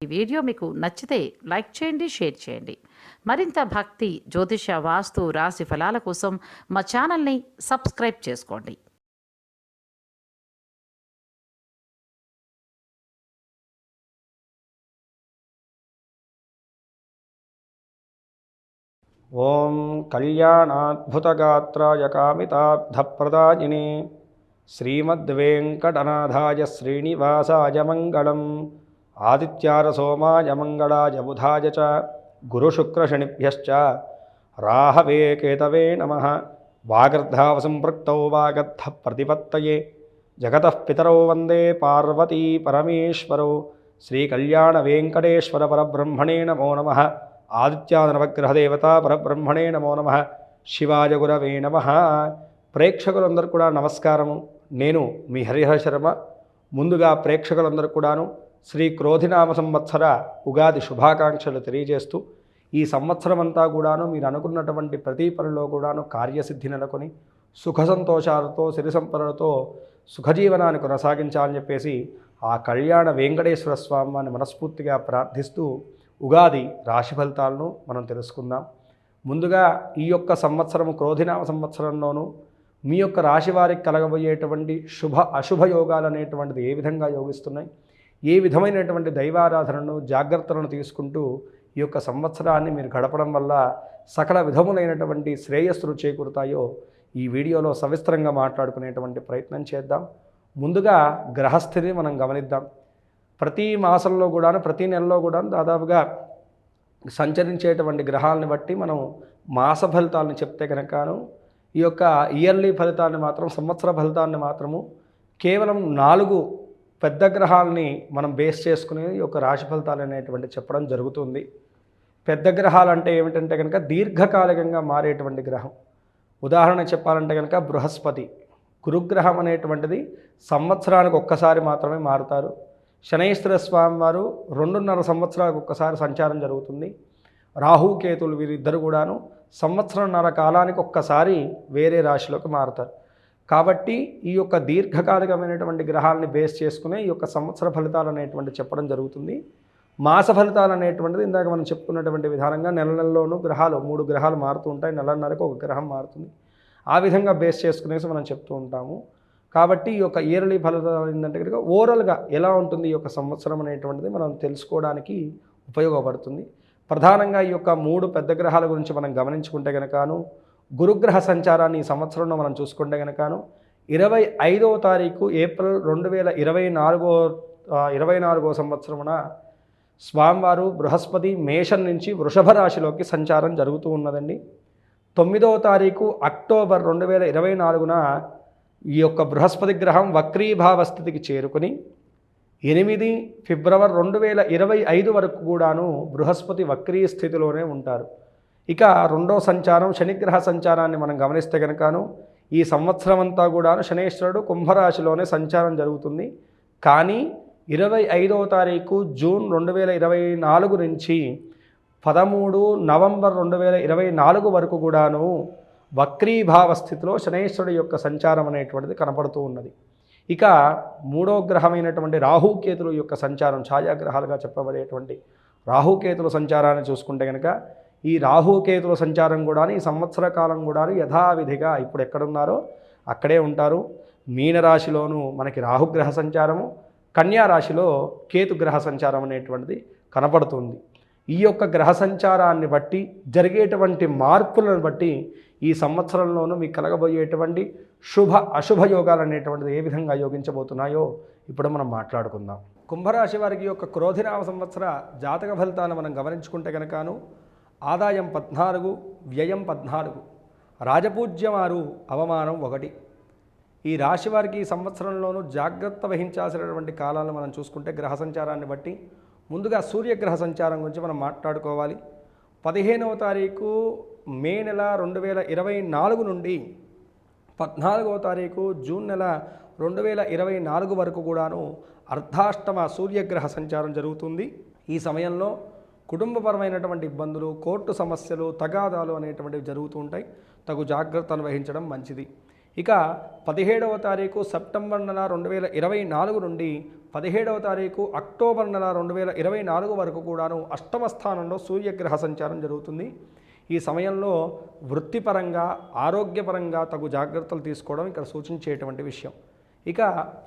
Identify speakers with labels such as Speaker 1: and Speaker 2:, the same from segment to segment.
Speaker 1: ఈ వీడియో మీకు నచ్చితే లైక్ చేయండి, షేర్ చేయండి. మరింత భక్తి, జ్యోతిష, వాస్తు, రాశి ఫలాల కోసం మా ఛానల్ని సబ్స్క్రైబ్ చేసుకోండి.
Speaker 2: ఓం కళ్యాణాద్భుతగాత్రాయ కామితార్థప్రదాయినే శ్రీమద్వేంకటనాథాయ శ్రీనివాసాయ మంగళం. ఆదిత్యాయ సోమాయ మంగళాయ బుధాయ చ గురుశుక్రశనిభ్యశ్చ రాహవే కేతవే నమః. వాగర్ధావసంపృక్తౌ వాగర్ధ ప్రతిపత్తయే జగతః పితరౌ వందే పార్వతీ పరమేశ్వరౌ. శ్రీకళ్యాణ వెంకటేశ్వర పరబ్రహ్మణే నమో నమః. ఆదిత్యానవగ్రహదేవతా పరబ్రహ్మణే నమో నమః. శివాయ గురవే నమః. ప్రేక్షకులందరూ కూడా నమస్కారము. నేను మీ హరిహర శర్మ. ముందుగా ప్రేక్షకులందరూ కూడాను శ్రీ క్రోధినామ సంవత్సర ఉగాది శుభాకాంక్షలు తెలియజేస్తూ, ఈ సంవత్సరం అంతా కూడాను మీరు అనుకున్నటువంటి ప్రతి పనిలో కూడాను కార్యసిద్ధి నెలకొని సుఖ సంతోషాలతో సిరి సంపదలతో సుఖజీవనాన్ని కొనసాగించాలని చెప్పేసి ఆ కళ్యాణ వెంకటేశ్వర స్వామిని మనస్ఫూర్తిగా ప్రార్థిస్తూ ఉగాది రాశి ఫలితాలను మనం తెలుసుకుందాం. ముందుగా ఈ యొక్క సంవత్సరము క్రోధినామ సంవత్సరంలోనూ మీ యొక్క రాశి వారికి కలగబోయేటువంటి శుభ అశుభ యోగాలు అనేటువంటిది ఏ విధంగా యోగిస్తున్నాయి, ఏ విధమైనటువంటి దైవారాధనను జాగ్రత్తలను తీసుకుంటూ ఈ యొక్క సంవత్సరాన్ని మీరు గడపడం వల్ల సకల విధములైనటువంటి శ్రేయస్సులు చేకూరుతాయో ఈ వీడియోలో సవిస్తరంగా మాట్లాడుకునేటువంటి ప్రయత్నం చేద్దాం. ముందుగా గ్రహస్థితిని మనం గమనిద్దాం. ప్రతి మాసంలో కూడాను ప్రతి నెలలో కూడా దాదాపుగా సంచరించేటువంటి గ్రహాలను బట్టి మనం మాస ఫలితాలను చెప్తే కనుకను ఈ యొక్క ఇయర్లీ ఫలితాన్ని మాత్రం, సంవత్సర ఫలితాన్ని మాత్రము కేవలం 4 పెద్ద గ్రహాలని మనం బేస్ చేసుకుని ఈ యొక్క రాశి ఫలితాలు అనేటువంటి చెప్పడం జరుగుతుంది. పెద్ద గ్రహాలు అంటే ఏమిటంటే కనుక దీర్ఘకాలికంగా మారేటువంటి గ్రహం. ఉదాహరణ చెప్పాలంటే కనుక బృహస్పతి, గురుగ్రహం అనేటువంటిది సంవత్సరానికి ఒక్కసారి మాత్రమే మారుతారు. శనైశ్వర స్వామి వారు 2.5 సంవత్సరాలకు ఒక్కసారి సంచారం జరుగుతుంది. రాహుకేతులు వీరిద్దరు కూడాను సంవత్సరంన్నర కాలానికి ఒక్కసారి వేరే రాశిలోకి మారుతారు. కాబట్టి ఈ యొక్క దీర్ఘకాలికమైనటువంటి గ్రహాలని బేస్ చేసుకునే ఈ యొక్క సంవత్సర ఫలితాలు అనేటువంటి చెప్పడం జరుగుతుంది. మాస ఫలితాలు అనేటువంటిది ఇందాక మనం చెప్పుకున్నటువంటి విధానంగా నెల నెలలోనూ గ్రహాలు 3 గ్రహాలు మారుతూ ఉంటాయి, నెలన్నరకు ఒక గ్రహం మారుతుంది. ఆ విధంగా బేస్ చేసుకునేసి మనం చెప్తూ ఉంటాము. కాబట్టి ఈ యొక్క ఇయర్లీ ఫలితాలు ఏంటంటే కనుక ఓవరాల్గా ఎలా ఉంటుంది ఈ యొక్క సంవత్సరం అనేటువంటిది మనం తెలుసుకోవడానికి ఉపయోగపడుతుంది. ప్రధానంగా ఈ యొక్క 3 పెద్ద గ్రహాల గురించి మనం గమనించుకుంటే కనుకను గురుగ్రహ సంచారాన్ని ఈ సంవత్సరంలో మనం చూసుకుంటే కనుకను 25వ తారీఖు ఏప్రిల్ 2024 సంవత్సరమున స్వామివారు బృహస్పతి మేషం నుంచి వృషభ రాశిలోకి సంచారం జరుగుతూ ఉన్నదండి. 9వ తారీఖు అక్టోబర్ 2024న ఈ యొక్క బృహస్పతి గ్రహం వక్రీభావ స్థితికి చేరుకుని 8 ఫిబ్రవరి 2025 వరకు కూడాను బృహస్పతి వక్రీ స్థితిలోనే ఉంటారు. ఇక రెండో సంచారం శనిగ్రహ సంచారాన్ని మనం గమనిస్తే కనుకను ఈ సంవత్సరం అంతా కూడాను శనేశ్వరుడు కుంభరాశిలోనే సంచారం జరుగుతుంది. కానీ 25వ తారీఖు జూన్ 2024 నుంచి 13 నవంబర్ 2024 వరకు కూడాను వక్రీభావ స్థితిలో శనేశ్వరుడు యొక్క సంచారం అనేటువంటిది కనపడుతూ ఉన్నది. ఇక మూడో గ్రహమైనటువంటి రాహుకేతుల యొక్క సంచారం, ఛాయాగ్రహాలుగా చెప్పబడేటువంటి రాహుకేతుల సంచారాన్ని చూసుకుంటే కనుక ఈ రాహుకేతుల సంచారం కూడా ఈ సంవత్సర కాలం కూడా యథావిధిగా ఇప్పుడు ఎక్కడున్నారో అక్కడే ఉంటారు. మీనరాశిలోనూ మనకి రాహుగ్రహ సంచారము, కన్యా రాశిలో కేతుగ్రహ సంచారం అనేటువంటిది కనపడుతుంది. ఈ యొక్క గ్రహ సంచారాన్ని బట్టి జరిగేటువంటి మార్పులను బట్టి ఈ సంవత్సరంలోనూ మీకు కలగబోయేటువంటి శుభ అశుభ యోగాలు అనేటువంటిది ఏ విధంగా యోగించబోతున్నాయో ఇప్పుడు మనం మాట్లాడుకుందాం. కుంభరాశి వారికి యొక్క క్రోధినామ సంవత్సర జాతక ఫలితాలను మనం గమనించుకుంటే కనుకను ఆదాయం 14, వ్యయం 14, రాజపూజ్యం 6, అవమానం 1. ఈ రాశి వారికి ఈ సంవత్సరంలోనూ జాగ్రత్త వహించాల్సినటువంటి కాలాలను మనం చూసుకుంటే గ్రహ సంచారాన్ని బట్టి ముందుగా సూర్యగ్రహ సంచారం గురించి మనం మాట్లాడుకోవాలి. 15వ తారీఖు మే నెల 2024 నుండి 14వ తారీఖు జూన్ నెల 2024 వరకు కూడాను అర్ధాష్టమ సూర్యగ్రహ సంచారం జరుగుతుంది. ఈ సమయంలో కుటుంబపరమైనటువంటి ఇబ్బందులు, కోర్టు సమస్యలు, తగాదాలు అనేటువంటివి జరుగుతూ ఉంటాయి. తగు జాగ్రత్తను వహించడం మంచిది. ఇక 17వ తారీఖు సెప్టెంబర్ నెల 2024 నుండి 17వ తారీఖు అక్టోబర్ నెల 2024 వరకు కూడాను అష్టమ స్థానంలో సూర్యగ్రహ సంచారం జరుగుతుంది. ఈ సమయంలో వృత్తిపరంగా ఆరోగ్యపరంగా తగు జాగ్రత్తలు తీసుకోవడం ఇక్కడ సూచించేటువంటి విషయం. ఇక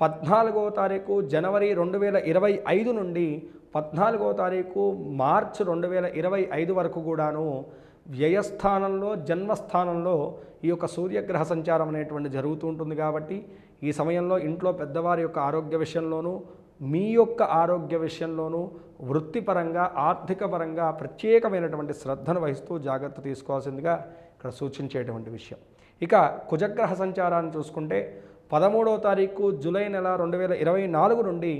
Speaker 2: 14వ తారీఖు జనవరి 2025 నుండి 14వ తారీఖు మార్చ్ 2025 వరకు కూడాను వ్యయస్థానంలో జన్మస్థానంలో ఈ యొక్క సూర్యగ్రహ సంచారం అనేటువంటి జరుగుతూ ఉంటుంది. కాబట్టి ఈ సమయంలో ఇంట్లో పెద్దవారి యొక్క ఆరోగ్య విషయంలోనూ మీ యొక్క ఆరోగ్య విషయంలోనూ వృత్తిపరంగా ఆర్థిక పరంగా ప్రత్యేకమైనటువంటి శ్రద్ధను వహిస్తూ జాగ్రత్త తీసుకోవాల్సిందిగా ఇక్కడ సూచించేటువంటి విషయం. ఇక కుజగ్రహ సంచారాన్ని చూసుకుంటే 13వ తారీఖు జూలై నెల 2024 నుండి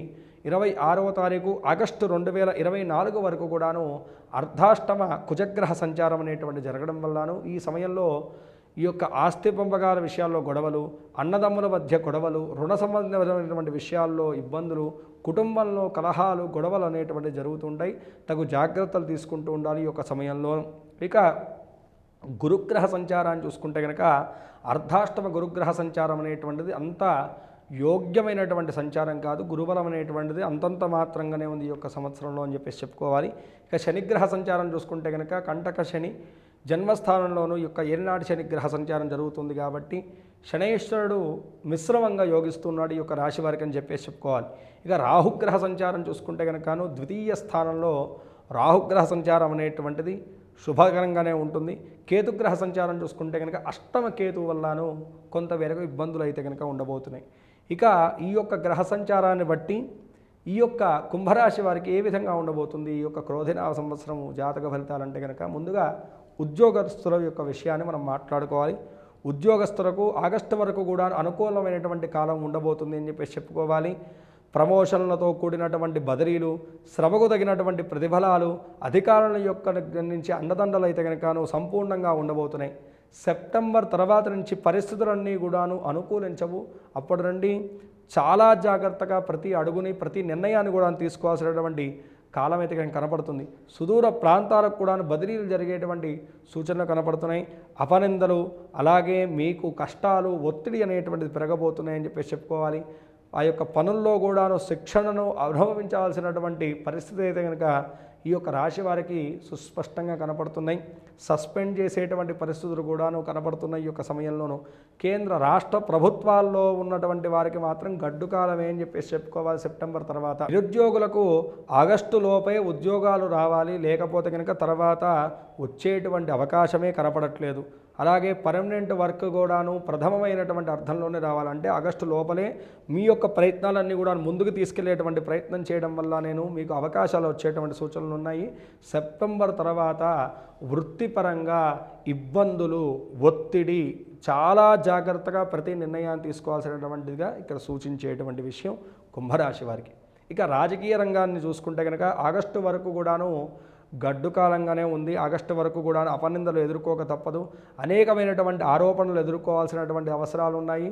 Speaker 2: 26వ తారీఖు ఆగస్టు 2024 వరకు కూడాను అర్ధాష్టమ కుజగ్రహ సంచారం అనేటువంటి జరగడం వల్లను ఈ సమయంలో ఈ యొక్క ఆస్తి పంపకాల విషయాల్లో గొడవలు, అన్నదమ్ముల మధ్య గొడవలు, రుణ సంబంధమైనటువంటి విషయాల్లో ఇబ్బందులు, కుటుంబంలో కలహాలు, గొడవలు అనేటువంటివి జరుగుతుంటాయి. తగు జాగ్రత్తలు తీసుకుంటూ ఉండాలి ఈ యొక్క సమయంలో. ఇక గురుగ్రహ సంచారాన్ని చూసుకుంటే కనుక అర్ధాష్టమ గురుగ్రహ సంచారం అనేటువంటిది అంత యోగ్యమైనటువంటి సంచారం కాదు. గురుబలం అనేటువంటిది అంతంత మాత్రంగానే ఉంది ఈ యొక్క సంవత్సరంలో అని చెప్పేసి చెప్పుకోవాలి. ఇక శనిగ్రహ సంచారం చూసుకుంటే కనుక కంటక శని జన్మస్థానంలోనూ ఈ యొక్క ఏలినాటి శనిగ్రహ సంచారం జరుగుతుంది. కాబట్టి శనైశ్వరుడు మిశ్రమంగా యోగిస్తున్నాడు ఈ యొక్క రాశి వారికి అని చెప్పేసి చెప్పుకోవాలి. ఇక రాహుగ్రహ సంచారం చూసుకుంటే కనుకను ద్వితీయ స్థానంలో రాహుగ్రహ సంచారం అనేటువంటిది శుభకరంగానే ఉంటుంది. కేతుగ్రహ సంచారం చూసుకుంటే కనుక అష్టమ కేతు వల్లను కొంత మేరకు ఇబ్బందులు అయితే కనుక ఉండబోతున్నాయి. ఇక ఈ యొక్క గ్రహ సంచారాన్ని బట్టి ఈ యొక్క కుంభరాశి వారికి ఏ విధంగా ఉండబోతుంది ఈ యొక్క క్రోధినామ సంవత్సరం జాతక ఫలితాలంటే కనుక ముందుగా ఉద్యోగస్తుల యొక్క విషయాన్ని మనం మాట్లాడుకోవాలి. ఉద్యోగస్తులకు ఆగస్టు వరకు కూడా అనుకూలమైనటువంటి కాలం ఉండబోతుంది అని చెప్పేసి చెప్పుకోవాలి. ప్రమోషన్లతో కూడినటువంటి బదిలీలు, శ్రమకు తగినటువంటి ప్రతిఫలాలు, అధికారుల యొక్క నుంచి అండదండలు అయితే కనుకను సంపూర్ణంగా ఉండబోతున్నాయి. సెప్టెంబర్ తర్వాత నుంచి పరిస్థితులన్నీ కూడాను అనుకూలించవు. అప్పటి నుండి చాలా జాగ్రత్తగా ప్రతి అడుగుని ప్రతి నిర్ణయాన్ని కూడా తీసుకోవాల్సినటువంటి కాలం అయితే కనపడుతుంది. సుదూర ప్రాంతాలకు కూడా బదిలీలు జరిగేటువంటి సూచనలు కనపడుతున్నాయి. అపనిందలు అలాగే మీకు కష్టాలు ఒత్తిడి అనేటువంటిది పెరగబోతున్నాయని చెప్పేసి చెప్పుకోవాలి. ఆ యొక్క పనుల్లో కూడాను శిక్షణను అనుభవించాల్సినటువంటి పరిస్థితి అయితే కనుక ఈ యొక్క రాశి వారికి సుస్పష్టంగా కనపడుతున్నాయి. సస్పెండ్ చేసేటువంటి పరిస్థితులు కూడాను కనపడుతున్నాయి ఈ యొక్క సమయంలోనూ. కేంద్ర రాష్ట్ర ప్రభుత్వాల్లో ఉన్నటువంటి వారికి మాత్రం గడ్డు కాలమే అని చెప్పేసి చెప్పుకోవాలి. సెప్టెంబర్ తర్వాత నిరుద్యోగులకు ఆగస్టు లోపే ఉద్యోగాలు రావాలి, లేకపోతే కనుక తర్వాత వచ్చేటువంటి అవకాశమే కనపడట్లేదు. అలాగే పర్మనెంట్ వర్క్ కూడాను ప్రథమమైనటువంటి అర్థంలోనే రావాలంటే ఆగస్టు లోపలే మీ యొక్క ప్రయత్నాలన్నీ కూడా ముందుకు తీసుకెళ్లేటువంటి ప్రయత్నం చేయడం వల్ల మీకు అవకాశాలు వచ్చేటువంటి సూచనలు ఉన్నాయి. సెప్టెంబర్ తర్వాత వృత్తిపరంగా ఇబ్బందులు, ఒత్తిడి, చాలా జాగ్రత్తగా ప్రతి నిర్ణయాన్ని తీసుకోవాల్సినటువంటిదిగా ఇక్కడ సూచించేటువంటి విషయం కుంభరాశి వారికి. ఇక రాజకీయ రంగాన్ని చూసుకుంటే కనుక ఆగస్టు వరకు కూడాను గడ్డు కాలంగానే ఉంది. ఆగస్టు వరకు కూడా అపనిందలు ఎదుర్కోక తప్పదు. అనేకమైనటువంటి ఆరోపణలు ఎదుర్కోవాల్సినటువంటి అవసరాలు ఉన్నాయి.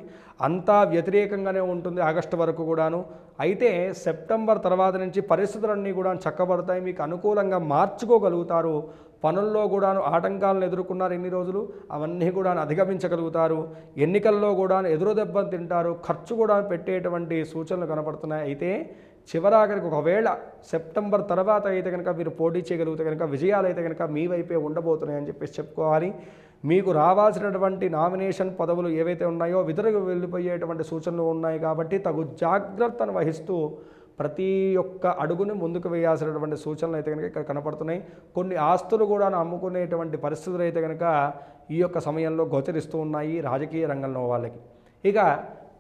Speaker 2: అంతా వ్యతిరేకంగానే ఉంటుంది ఆగస్టు వరకు కూడాను. అయితే సెప్టెంబర్ తర్వాత నుంచి పరిస్థితులన్నీ కూడా చక్కబడతాయి, మీకు అనుకూలంగా మార్చుకోగలుగుతారు. పనుల్లో కూడాను ఆటంకాలను ఎదుర్కొన్నారు ఎన్ని రోజులు, అవన్నీ కూడా అధిగమించగలుగుతారు. ఎన్నికల్లో కూడా ఎదురు దెబ్బలు తింటారు, ఖర్చు కూడా పెట్టేటువంటి సూచనలు కనపడుతున్నాయి. అయితే చివరాఖరికి ఒకవేళ సెప్టెంబర్ తర్వాత అయితే కనుక మీరు పోటీ చేయగలిగితే కనుక విజయాలు అయితే కనుక మీ వైపే ఉండబోతున్నాయని చెప్పేసి చెప్పుకోవాలి. మీకు రావాల్సినటువంటి నామినేషన్ పదవులు ఏవైతే ఉన్నాయో విధులకు వెళ్ళిపోయేటువంటి సూచనలు ఉన్నాయి. కాబట్టి తగు జాగ్రత్తను వహిస్తూ ప్రతి ఒక్క అడుగుని ముందుకు వేయాల్సినటువంటి సూచనలు అయితే కనుక ఇక్కడ కనపడుతున్నాయి. కొన్ని ఆస్తులు కూడా అమ్ముకునేటువంటి పరిస్థితులు అయితే కనుక ఈ యొక్క సమయంలో గోచరిస్తూ ఉన్నాయి రాజకీయ రంగంలో వాళ్ళకి. ఇక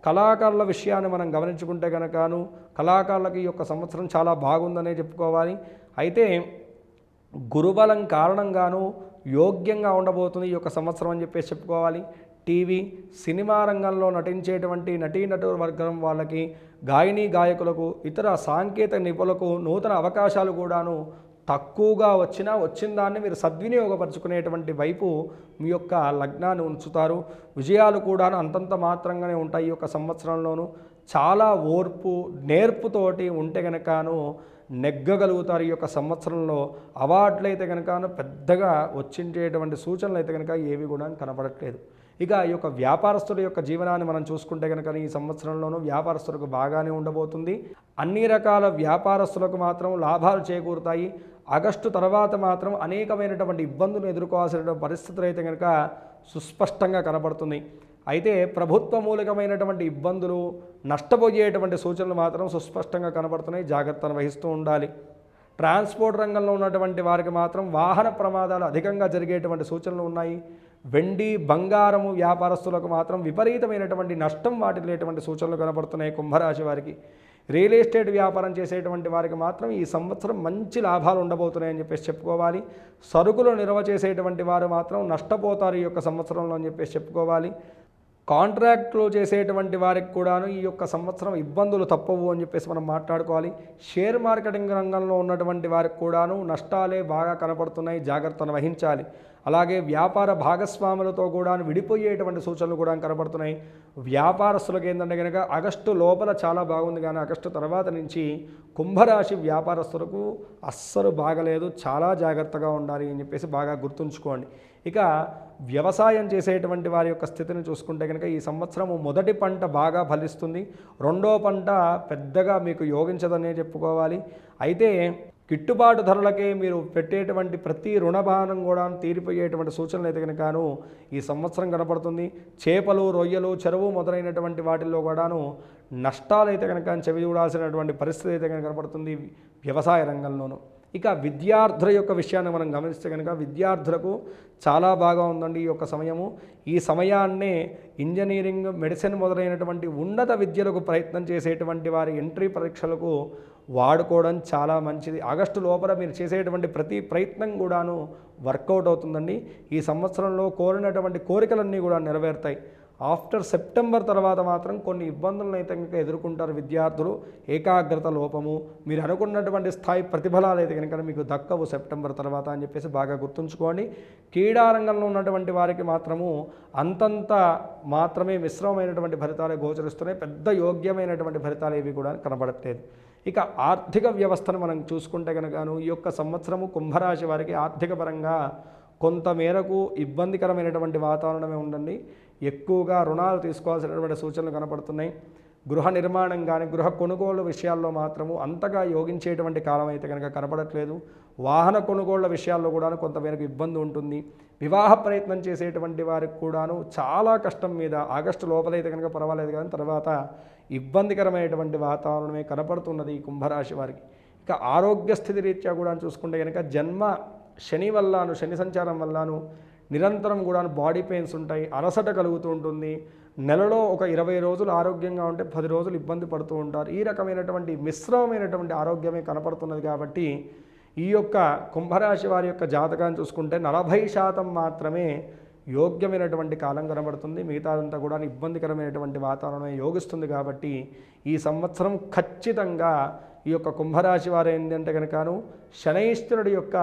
Speaker 2: కళాకారుల విషయాన్ని మనం గమనించుకుంటే కనుకను కళాకారులకు ఈ యొక్క సంవత్సరం చాలా బాగుందనే చెప్పుకోవాలి. అయితే గురుబలం కారణంగాను యోగ్యంగా ఉండబోతుంది ఈ యొక్క సంవత్సరం అని చెప్పేసి చెప్పుకోవాలి. టీవీ, సినిమా రంగంలో నటించేటువంటి నటీనటుల వర్గం వాళ్ళకి, గాయని గాయకులకు, ఇతర సాంకేతిక నిపుణులకు నూతన అవకాశాలు కూడాను తక్కువగా వచ్చిన దాన్ని మీరు సద్వినియోగపరుచుకునేటువంటి వైపు మీ యొక్క లగ్నాన్ని ఉంచుతారు. విజయాలు కూడా అంతంత మాత్రంగానే ఉంటాయి ఈ యొక్క సంవత్సరంలోనూ. చాలా ఓర్పు నేర్పుతోటి ఉంటే కనుకను నెగ్గగలుగుతారు ఈ యొక్క సంవత్సరంలో. అవార్డులు అయితే కనుక పెద్దగా వచ్చించేటువంటి సూచనలు అయితే కనుక ఏవి కూడా కనపడట్లేదు. ఇక ఈ యొక్క వ్యాపారస్తుల యొక్క జీవనాన్ని మనం చూసుకుంటే కనుక ఈ సంవత్సరంలోనూ వ్యాపారస్తులకు బాగానే ఉండబోతుంది. అన్ని రకాల వ్యాపారస్తులకు మాత్రం లాభాలు చేకూరుతాయి. ఆగస్టు తర్వాత మాత్రం అనేకమైనటువంటి ఇబ్బందులు ఎదుర్కోవాల్సిన పరిస్థితులు అయితే కనుక సుస్పష్టంగా కనబడుతుంది. అయితే ప్రభుత్వ మూలకమైనటువంటి ఇబ్బందులు, నష్టపోయేటువంటి సూచనలు మాత్రం సుస్పష్టంగా కనబడుతున్నాయి. జాగ్రత్తను వహిస్తూ ఉండాలి. ట్రాన్స్పోర్ట్ రంగంలో ఉన్నటువంటి వారికి మాత్రం వాహన ప్రమాదాలు అధికంగా జరిగేటువంటి సూచనలు ఉన్నాయి. వెండి, బంగారము వ్యాపారస్తులకు మాత్రం విపరీతమైనటువంటి నష్టం వాటిల్లేటువంటి సూచనలు కనబడుతున్నాయి. కుంభరాశి వారికి రియల్ ఎస్టేట్ వ్యాపారం చేసేటువంటి వారికి మాత్రం ఈ సంవత్సరం మంచి లాభాలు ఉండబోతున్నాయని చెప్పేసి చెప్పుకోవాలి. సరుకులు నిల్వ చేసేటువంటి వారు మాత్రం నష్టపోతారు ఈ యొక్క సంవత్సరంలో అని చెప్పేసి చెప్పుకోవాలి. కాంట్రాక్ట్లు చేసేటువంటి వారికి కూడాను ఈ యొక్క సంవత్సరం ఇబ్బందులు తప్పవు అని చెప్పేసి మనం మాట్లాడుకోవాలి. షేర్ మార్కెటింగ్ రంగంలో ఉన్నటువంటి వారికి కూడాను నష్టాలే బాగా కనపడుతున్నాయి. జాగ్రత్తను వహించాలి. అలాగే వ్యాపార భాగస్వాములతో కూడా విడిపోయేటువంటి సూచనలు కూడా కనబడుతున్నాయి. వ్యాపారస్తులకు ఏంటంటే కనుక ఆగస్టు లోపల చాలా బాగుంది, కానీ ఆగస్టు తర్వాత నుంచి కుంభరాశి వ్యాపారస్తులకు అస్సలు బాగలేదు. చాలా జాగ్రత్తగా ఉండాలి అని చెప్పేసి బాగా గుర్తుంచుకోండి. ఇక వ్యవసాయం చేసేటువంటి వారి యొక్క స్థితిని చూసుకుంటే కనుక ఈ సంవత్సరము మొదటి పంట బాగా ఫలిస్తుంది. రెండో పంట పెద్దగా మీకు యోగించదనే చెప్పుకోవాలి. అయితే గిట్టుబాటు ధరలకే మీరు పెట్టేటువంటి ప్రతి రుణభారం కూడా తీరిపోయేటువంటి సూచనలు అయితే కనుకను ఈ సంవత్సరం కనపడుతుంది. చేపలు, రొయ్యలు, చెరువు మొదలైనటువంటి వాటిల్లో కూడాను నష్టాలు అయితే కనుక చెవి చూడాల్సినటువంటి పరిస్థితి అయితే కనుక కనపడుతుంది వ్యవసాయ రంగంలోనూ. ఇక విద్యార్థుల యొక్క విషయాన్ని మనం గమనిస్తే కనుక విద్యార్థులకు చాలా బాగా ఉందండి ఈ యొక్క సమయము. ఈ సమయాన్నే ఇంజనీరింగ్, మెడిసిన్ మొదలైనటువంటి ఉన్నత విద్యలకు ప్రయత్నం చేసేటువంటి వారి ఎంట్రీ పరీక్షలకు వాడుకోవడం చాలా మంచిది. ఆగస్టు లోపల మీరు చేసేటువంటి ప్రతి ప్రయత్నం కూడాను వర్కౌట్ అవుతుందండి. ఈ సంవత్సరంలో కోరినటువంటి కోరికలన్నీ కూడా నెరవేరుతాయి. ఆఫ్టర్ సెప్టెంబర్ తర్వాత మాత్రం కొన్ని ఇబ్బందులను అయితే కనుక ఎదుర్కొంటారు విద్యార్థులు. ఏకాగ్రత లోపము, మీరు అనుకున్నటువంటి స్థాయి ప్రతిఫలాలు అయితే కనుక మీకు దక్కవు సెప్టెంబర్ తర్వాత అని చెప్పేసి బాగా గుర్తుంచుకోండి. క్రీడారంగంలో ఉన్నటువంటి వారికి మాత్రము అంతంత మాత్రమే మిశ్రమమైనటువంటి ఫలితాలే గోచరిస్తున్నాయి. పెద్ద యోగ్యమైనటువంటి ఫలితాలు ఏవి కూడా కనబడట్లేదు. ఇక ఆర్థిక వ్యవస్థను మనం చూసుకుంటే కనుకను ఈ యొక్క సంవత్సరము కుంభరాశి వారికి ఆర్థిక పరంగా కొంతమేరకు ఇబ్బందికరమైనటువంటి వాతావరణమే ఉండండి. ఎక్కువగా రుణాలు తీసుకోవాల్సినటువంటి సూచనలు కనపడుతున్నాయి. గృహ నిర్మాణం కానీ గృహ కొనుగోలు విషయాల్లో మాత్రము అంతగా యోగించేటువంటి కాలం అయితే కనుక కనపడట్లేదు. వాహన కొనుగోళ్ల విషయాల్లో కూడా కొంతమేరకు ఇబ్బంది ఉంటుంది. వివాహ ప్రయత్నం చేసేటువంటి వారికి కూడాను చాలా కష్టం మీద ఆగస్టు లోపలైతే కనుక పర్వాలేదు, కానీ తర్వాత ఇబ్బందికరమైనటువంటి వాతావరణమే కనపడుతున్నది ఈ కుంభరాశి వారికి. ఇక ఆరోగ్య స్థితి రీత్యా కూడా చూసుకుంటే కనుక జన్మ శని వల్లాను, శని సంచారం వల్లాను నిరంతరం కూడా బాడీ పెయిన్స్ ఉంటాయి, అలసట కలుగుతూ ఉంటుంది. నెలలో ఒక 20 రోజులు ఆరోగ్యంగా ఉంటే 10 రోజులు ఇబ్బంది పడుతూ ఉంటారు. ఈ రకమైనటువంటి మిశ్రమమైనటువంటి ఆరోగ్యమే కనపడుతున్నది. కాబట్టి ఈ యొక్క కుంభరాశి వారి యొక్క జాతకాన్ని చూసుకుంటే 40% మాత్రమే యోగ్యమైనటువంటి కాలం కనబడుతుంది. మిగతాదంతా కూడా ఇబ్బందికరమైనటువంటి వాతావరణమే యోగిస్తుంది. కాబట్టి ఈ సంవత్సరం ఖచ్చితంగా ఈ యొక్క కుంభరాశి వారు ఏంటంటే కనుకను శనైశ్వరుడి యొక్క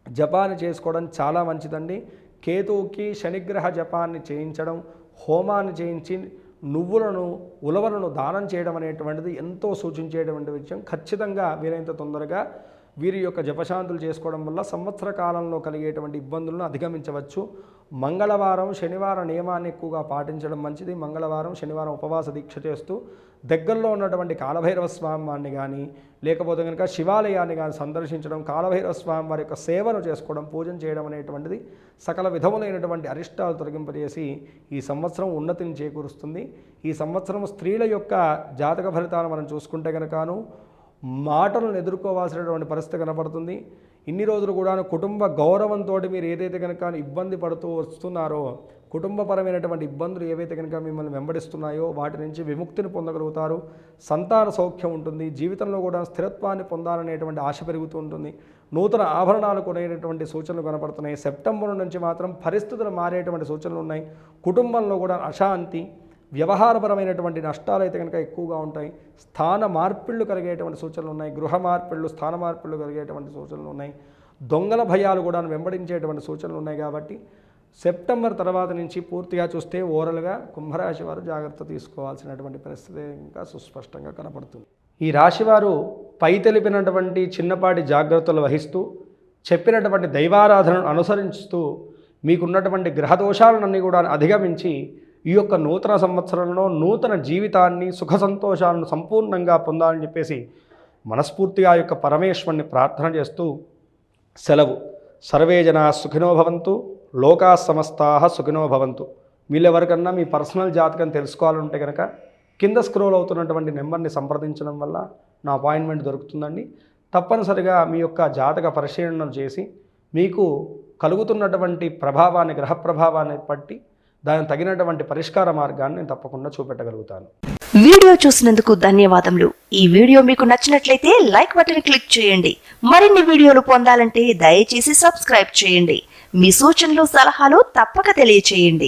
Speaker 2: జపాన్ని చేసుకోవడం చాలా మంచిదండి. కేతువుకి శనిగ్రహ జపాన్ని చేయించడం, హోమాన్ని చేయించి నువ్వులను, ఉలవలను దానం చేయడం అనేటువంటిది ఎంతో సూచించేటువంటి విషయం. ఖచ్చితంగా వీలైనంత తొందరగా వీరి యొక్క జపశాంతులు చేసుకోవడం వల్ల సంవత్సర కాలంలో కలిగేటువంటి ఇబ్బందులను అధిగమించవచ్చు. మంగళవారం, శనివారం నియమాన్ని ఎక్కువగా పాటించడం మంచిది. మంగళవారం, శనివారం ఉపవాస దీక్ష చేస్తూ దగ్గరలో ఉన్నటువంటి కాలభైరవ స్వామి వారిని కానీ లేకపోతే కనుక శివాలయాన్ని కానీ సందర్శించడం, కాలభైరవ స్వామి వారి యొక్క సేవను చేసుకోవడం, పూజన చేయడం అనేటువంటిది సకల విధములైనటువంటి అరిష్టాలు తొలగింపజేసి ఈ సంవత్సరం ఉన్నతిని చేకూరుస్తుంది. ఈ సంవత్సరం స్త్రీల యొక్క జాతక ఫలితాలు మనం చూసుకుంటే కనుకను మాటలను ఎదుర్కోవాల్సినటువంటి పరిస్థితి కనపడుతుంది. ఇన్ని రోజులు కూడా కుటుంబ గౌరవంతో మీరు ఏదైతే కనుక ఇబ్బంది పడుతూ వస్తున్నారో, కుటుంబపరమైనటువంటి ఇబ్బందులు ఏవైతే కనుక మిమ్మల్ని వెంబడిస్తున్నాయో వాటి నుంచి విముక్తిని పొందగలుగుతారు. సంతాన సౌఖ్యం ఉంటుంది. జీవితంలో కూడా స్థిరత్వాన్ని పొందాలనేటువంటి ఆశ పెరుగుతూ ఉంటుంది. నూతన ఆభరణాలు కొనేటువంటి సూచనలు కనపడుతున్నాయి. సెప్టెంబర్ నుంచి మాత్రం పరిస్థితులు మారేటువంటి సూచనలు ఉన్నాయి. కుటుంబంలో కూడా అశాంతి, వ్యవహారపరమైనటువంటి నష్టాలు అయితే కనుక ఎక్కువగా ఉంటాయి. స్థాన మార్పిళ్ళు కలిగేటువంటి సూచనలు ఉన్నాయి. గృహ మార్పిళ్ళు, స్థాన మార్పిళ్ళు కలిగేటువంటి సూచనలు ఉన్నాయి. దొంగల భయాలు కూడా వెంబడించేటువంటి సూచనలు ఉన్నాయి. కాబట్టి సెప్టెంబర్ తర్వాత నుంచి పూర్తిగా చూస్తే ఓవరాల్గా కుంభరాశి వారు జాగ్రత్త తీసుకోవాల్సినటువంటి పరిస్థితి ఇంకా సుస్పష్టంగా కనపడుతుంది. ఈ రాశివారు పై తెలిపినటువంటి చిన్నపాటి జాగ్రత్తలు వహిస్తూ చెప్పినటువంటి దైవారాధనను అనుసరిస్తూ మీకున్నటువంటి గ్రహదోషాలన్నీ కూడా అధిగమించి ఈ యొక్క నూతన సంవత్సరంలో నూతన జీవితాన్ని సుఖ సంతోషాలను సంపూర్ణంగా పొందాలని చెప్పేసి మనస్ఫూర్తిగా ఆ యొక్క పరమేశ్వరుని ప్రార్థన చేస్తూ సెలవు. సర్వే జనా సుఖినో భవంతు, లోకా సమస్తాః సుఖినో భవంతు. వీళ్ళెవరికన్నా మీ పర్సనల్ జాతకం తెలుసుకోవాలంటే కనుక కింద స్క్రోల్ అవుతున్నటువంటి నెంబర్ని సంప్రదించడం వల్ల నా అపాయింట్మెంట్ దొరుకుతుందండి. తప్పనిసరిగా మీ యొక్క జాతక పరిశీలన చేసి మీకు కలుగుతున్నటువంటి ప్రభావాన్ని, గ్రహ ప్రభావాన్ని బట్టి దానికి తగినటువంటి పరిష్కార మార్గాన్ని నేను తప్పకుండా చూపెట్టగలుగుతాను.
Speaker 3: వీడియో చూసినందుకు ధన్యవాదములు. ఈ వీడియో మీకు నచ్చినట్లయితే లైక్ బటన్ క్లిక్ చేయండి. మరిన్ని వీడియోలు పొందాలంటే దయచేసి సబ్స్క్రైబ్ చేయండి. మీ సూచనలు, సలహాలు తప్పక తెలియచేయండి.